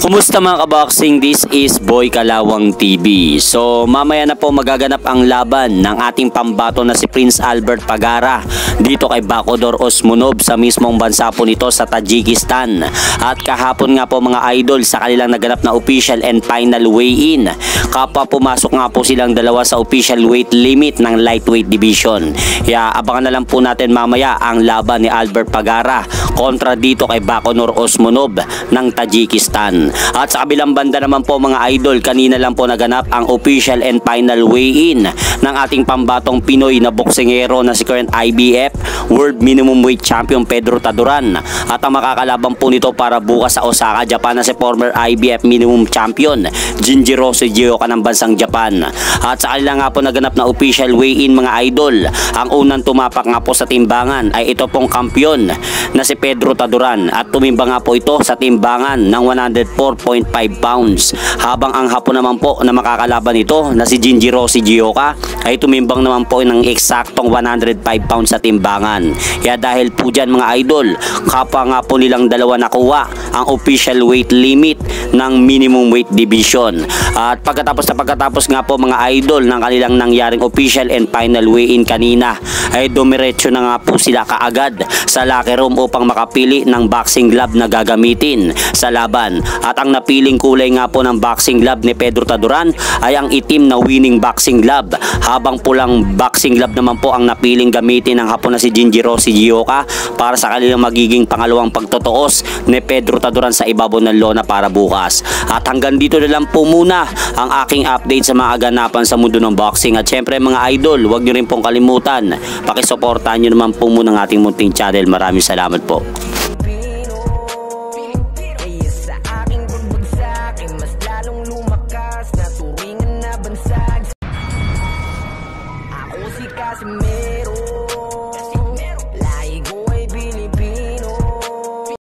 Kumusta mga kaboxing? This is Boy Kalawang TV. So mamaya na po magaganap ang laban ng ating pambato na si Prince Albert Pagara dito kay Bakodor Osmonov sa mismong bansa po nito sa Tajikistan. At kahapon nga po mga idol sa kanilang naganap na official and final weigh-in, kapwa pumasok nga po silang dalawa sa official weight limit ng lightweight division. Kaya abangan na lang po natin mamaya ang laban ni Albert Pagara kontra dito kay Bakodor Osmonov ng Tajikistan. At sa kabilang banda naman po mga idol, kanina lang po naganap ang official and final weigh-in ng ating pambatong Pinoy na boksingero na si current IBF World Minimum Weight Champion Pedro Taduran. At ang makakalaban po nito para bukas sa Osaka, Japan na si former IBF Minimum Champion Jinjiro Sugioka ng bansang Japan. At sa kanila nga po naganap na official weigh-in mga idol, ang unang tumapak nga po sa timbangan ay ito pong kampiyon na si Pedro Taduran at tumimbang nga po ito sa timbangan ng 104.5 pounds, habang ang hapon naman po na makakalaban ito na si Jinjiro Sugioka ay tumimbang naman po ng eksaktong 105 pounds sa timbangan. Kaya dahil po dyan mga idol, kapwa nga po nilang dalawa nakuha ang official weight limit ng minimum weight division. At pagkatapos nga po mga idol ng kanilang nangyaring official and final weigh-in kanina, ay dumiretso na nga po sila kaagad sa locker room upang makapili ng boxing glove na gagamitin sa laban. At ang napiling kulay nga po ng boxing glove ni Pedro Taduran ay ang itim na winning boxing glove, habang pulang boxing glove naman po ang napiling gamitin ng hapon na si Jinjiro Sugioka para sa kanilang magiging pangalawang pagtotoos ni Pedro Taduran sa ibabaw ng lona para bukas. At hanggang dito na lang po muna ang aking update sa mga aganapan sa mundo ng boxing. At syempre mga idol, huwag nyo rin pong kalimutan, pakisuportahan nyo naman po muna ng ating munting channel. Maraming salamat po. Casimiro